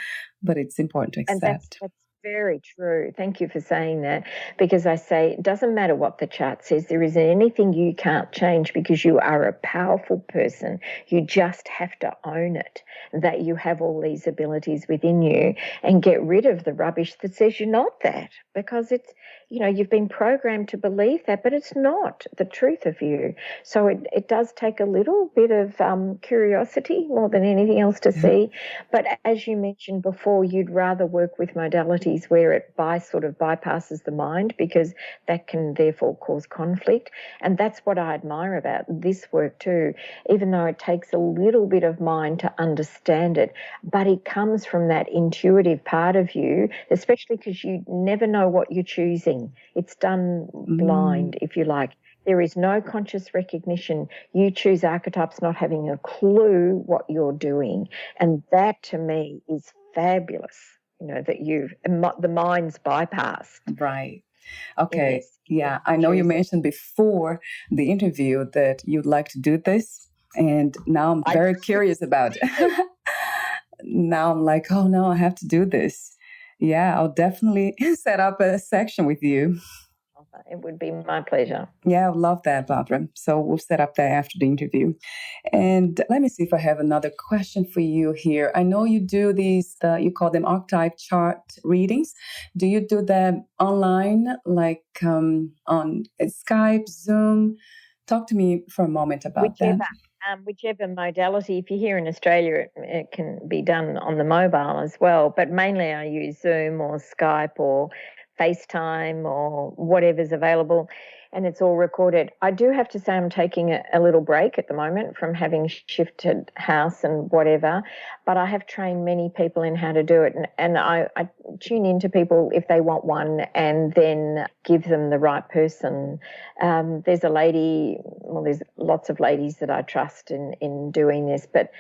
Speaker 1: but it's important to accept.
Speaker 3: And that's very true. Thank you for saying that, because I say it doesn't matter what the chart says. There isn't anything you can't change because you are a powerful person. You just have to own it, that you have all these abilities within you, and get rid of the rubbish that says you're not that, because it's, you know, you've been programmed to believe that, but it's not the truth of you. So it does take a little bit of curiosity more than anything else to see. But as you mentioned before, you'd rather work with modalities where it sort of bypasses the mind, because that can therefore cause conflict. And that's what I admire about this work too, even though it takes a little bit of mind to understand it, but it comes from that intuitive part of you, especially because you never know what you're choosing. It's done blind, if you like. There is no conscious recognition. You choose archetypes not having a clue what you're doing. And that to me is fabulous, you know, that the mind's bypassed.
Speaker 1: Right. Okay. Yeah. I know you mentioned before the interview that you'd like to do this. And now I'm very curious about it. Now I'm like, oh no, I have to do this. Yeah, I'll definitely set up a section with you.
Speaker 3: It would be my pleasure.
Speaker 1: Yeah, I love that, Barbara. So we'll set up that after the interview. And let me see if I have another question for you here. I know you do these, you call them archetype chart readings. Do you do them online, like on Skype, Zoom? Talk to me for a moment about that.
Speaker 3: Whichever modality. If you're here in Australia, it can be done on the mobile as well. But mainly I use Zoom or Skype or FaceTime or whatever's available, and it's all recorded. I do have to say I'm taking a little break at the moment from having shifted house and whatever, but I have trained many people in how to do it, and I tune into people if they want one and then give them the right person. There's a lady, well, there's lots of ladies that I trust in doing this, but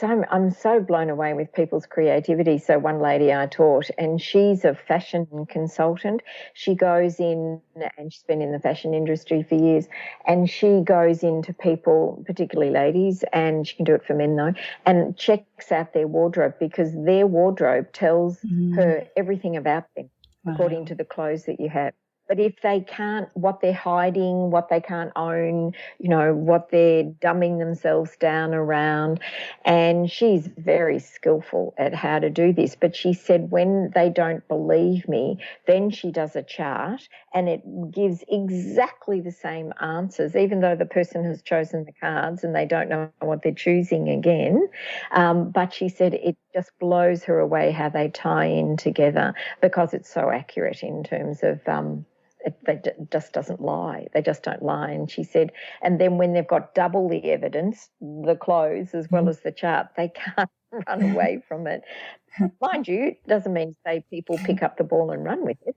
Speaker 3: I'm so blown away with people's creativity. So one lady I taught, and she's a fashion consultant. She goes in, and she's been in the fashion industry for years, and she goes into people, particularly ladies, and she can do it for men though, and checks out their wardrobe, because their wardrobe tells her everything about them according to the clothes that you have. But if they can't, what they're hiding, what they can't own, what they're dumbing themselves down around. And she's very skillful at how to do this. But she said when they don't believe me, then she does a chart and it gives exactly the same answers, even though the person has chosen the cards and they don't know what they're choosing again. But she said it just blows her away how they tie in together, because it's so accurate in terms of it just doesn't lie. They just don't lie. And she said, and then when they've got double the evidence, the clothes as well as the chart, they can't run away from it. Mind you, it doesn't mean to say people pick up the ball and run with it.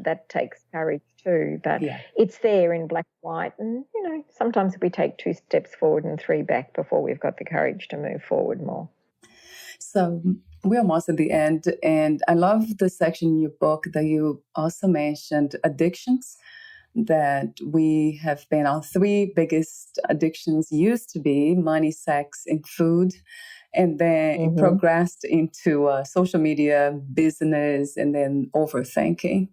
Speaker 3: That takes courage too. But it's there in black and white. And, sometimes we take 2 steps forward and 3 back before we've got the courage to move forward more.
Speaker 1: So we're almost at the end, and I love the section in your book that you also mentioned addictions, that we have been our 3 biggest addictions used to be money, sex, and food. And then it progressed into social media, business, and then overthinking.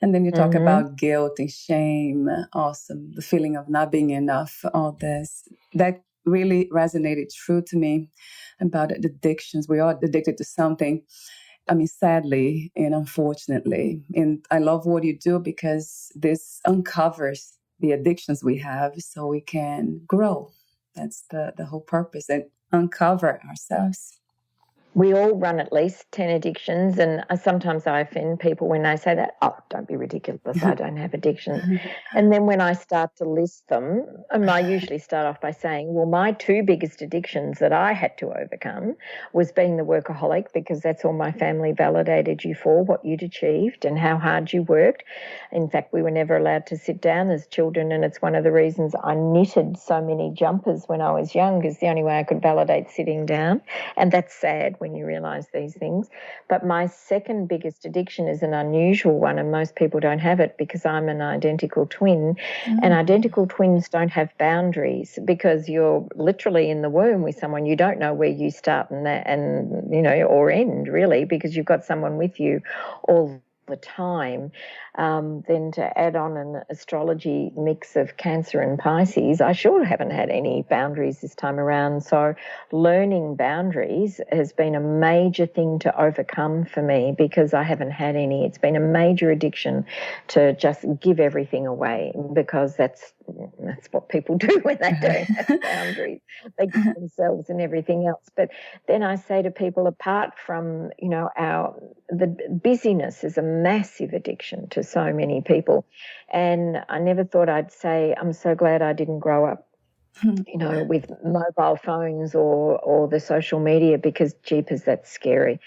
Speaker 1: And then you talk about guilt and shame, awesome, the feeling of not being enough, all this. That really resonated true to me about addictions. We are addicted to something. I mean, sadly and unfortunately. And I love what you do, because this uncovers the addictions we have so we can grow. That's the whole purpose, and uncover ourselves.
Speaker 3: We all run at least 10 addictions, and sometimes I offend people when they say that. Oh, don't be ridiculous, I don't have addictions. And then when I start to list them, I usually start off by saying, well, my 2 biggest addictions that I had to overcome was being the workaholic, because that's all my family validated you for, what you'd achieved and how hard you worked. In fact, we were never allowed to sit down as children, and it's one of the reasons I knitted so many jumpers when I was young, because the only way I could validate sitting down. And that's sad when you realise these things. But my second biggest addiction is an unusual one, and most people don't have it, because I'm an identical twin. And identical twins don't have boundaries, because you're literally in the womb with someone. You don't know where you start or end, really, because you've got someone with you all the time. Then to add on an astrology mix of Cancer and Pisces, I sure haven't had any boundaries this time around. So learning boundaries has been a major thing to overcome for me, because I haven't had any. It's been a major addiction to just give everything away, because that's what people do when they don't have boundaries. They give themselves and everything else. But then I say to people, apart from, the busyness is a massive addiction to so many people. And I never thought I'd say, I'm so glad I didn't grow up, with mobile phones or the social media, because jeepers, that's scary.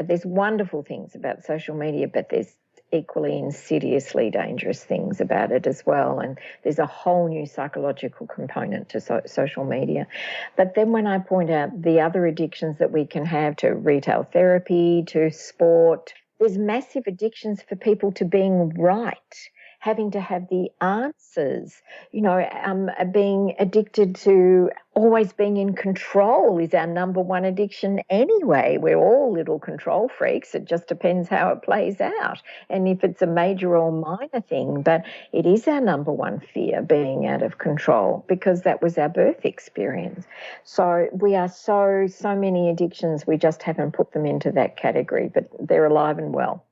Speaker 3: There's wonderful things about social media, but there's equally insidiously dangerous things about it as well. And there's a whole new psychological component to social media. But then when I point out the other addictions that we can have, to retail therapy, to sport, there's massive addictions for people to being right having to have the answers, being addicted to always being in control is our number one addiction anyway. We're all little control freaks. It just depends how it plays out and if it's a major or minor thing. But it is our number one fear, being out of control, because that was our birth experience. So we are so many addictions. We just haven't put them into that category, but they're alive and well.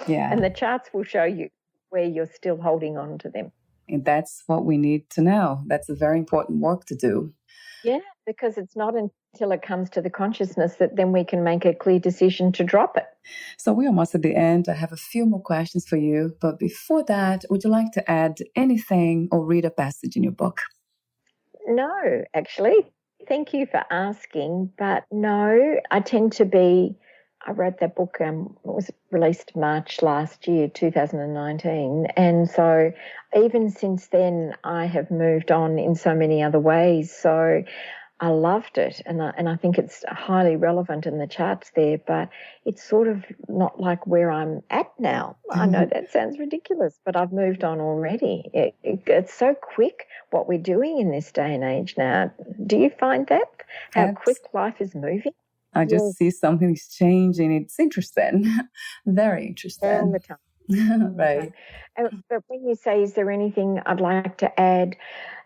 Speaker 1: Yeah.
Speaker 3: And the charts will show you where you're still holding on to them.
Speaker 1: And that's what we need to know. That's a very important work to do.
Speaker 3: Yeah, because it's not until it comes to the consciousness that then we can make a clear decision to drop it.
Speaker 1: So we're almost at the end. I have a few more questions for you. But before that, would you like to add anything or read a passage in your book?
Speaker 3: No, actually. Thank you for asking. But no, I wrote that book, it was released March last year, 2019. And so even since then, I have moved on in so many other ways. So I loved it. And I think it's highly relevant in the charts there, but it's sort of not like where I'm at now. I know that sounds ridiculous, but I've moved on already. It's so quick what we're doing in this day and age now. Do you find that? How quick life is moving?
Speaker 1: I just see something's changing. It's interesting. Very interesting.
Speaker 3: All the time.
Speaker 1: Right.
Speaker 3: But when you say, is there anything I'd like to add?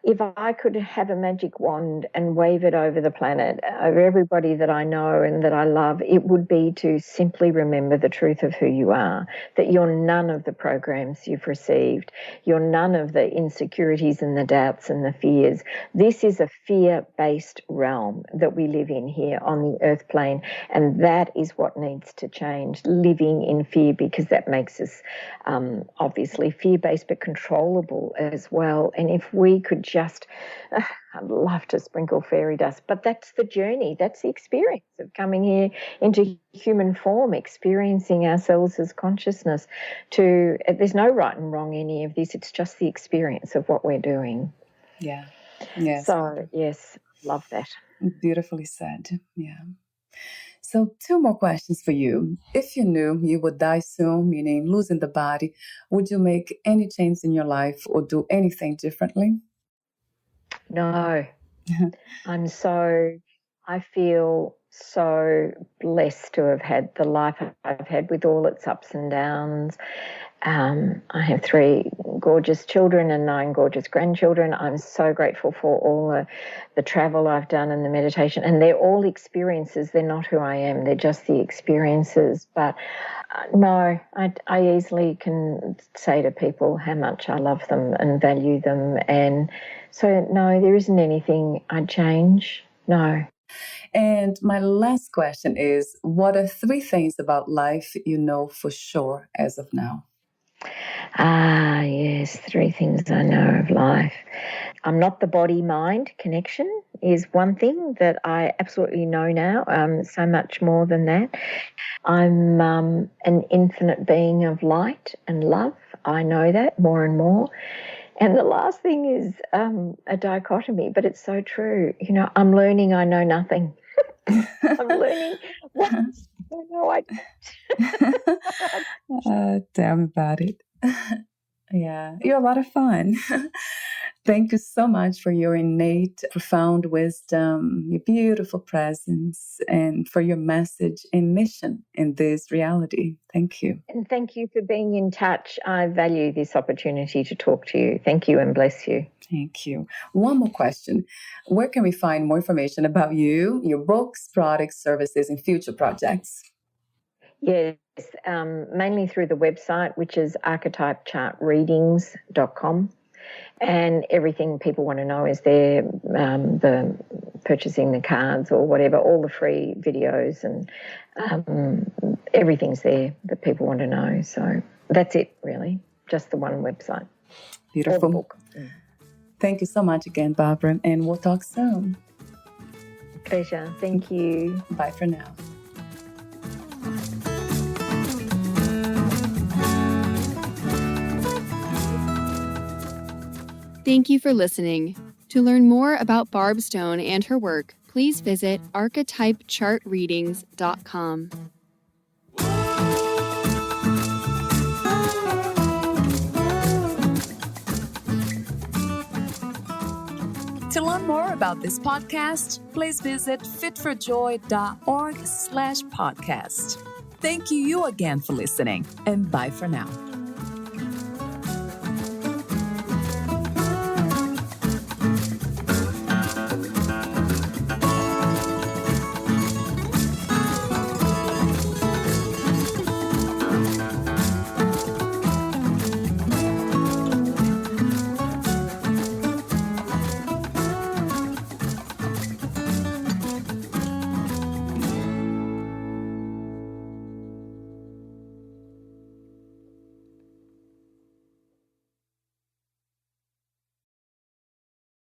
Speaker 3: If I could have a magic wand and wave it over the planet, over everybody that I know and that I love, it would be to simply remember the truth of who you are, that you're none of the programs you've received. You're none of the insecurities and the doubts and the fears. This is a fear-based realm that we live in here on the earth plane, and that is what needs to change, living in fear, because that makes us obviously fear-based but controllable as well. And if we could just, I'd love to sprinkle fairy dust, but that's the journey. That's the experience of coming here into human form, experiencing ourselves as consciousness. There's no right and wrong in any of this. It's just the experience of what we're doing.
Speaker 1: Yeah. Yes.
Speaker 3: So, yes, love that.
Speaker 1: Beautifully said. Yeah. So 2 more questions for you. If you knew you would die soon, meaning losing the body, would you make any change in your life or do anything differently?
Speaker 3: No. I feel so blessed to have had the life I've had with all its ups and downs. I have 3 gorgeous children and 9 gorgeous grandchildren. I'm so grateful for all the travel I've done and the meditation. And they're all experiences. They're not who I am. They're just the experiences. But no, I easily can say to people how much I love them and value them. And so, no, there isn't anything I'd change. No.
Speaker 1: And my last question is, what are 3 things about life you know for sure as of now?
Speaker 3: Yes, 3 things I know of life. I'm not the body-mind connection is one thing that I absolutely know now, so much more than that. I'm an infinite being of light and love. I know that more and more. And the last thing is a dichotomy, but it's so true. I'm learning I know nothing. I'm learning what I know I don't.
Speaker 1: Tell me about it. Yeah, you're a lot of fun. Thank you so much for your innate, profound wisdom, your beautiful presence, and for your message and mission in this reality. Thank you.
Speaker 3: And thank you for being in touch. I value this opportunity to talk to you. Thank you and bless you.
Speaker 1: Thank you. One more question. Where can we find more information about you, your books, products, services, and future projects?
Speaker 3: Yes, mainly through the website, which is archetypechartreadings.com. And everything people want to know is there, the purchasing the cards or whatever, all the free videos and everything's there that people want to know. So that's it, really, just the one website.
Speaker 1: Beautiful. Book. Thank you so much again, Barbara, and we'll talk soon.
Speaker 3: Pleasure. Thank you.
Speaker 1: Bye for now.
Speaker 2: Thank you for listening. To learn more about Barb Stone and her work, please visit archetypechartreadings.com.
Speaker 1: To learn more about this podcast, please visit fitforjoy.org/podcast. Thank you again for listening, and bye for now.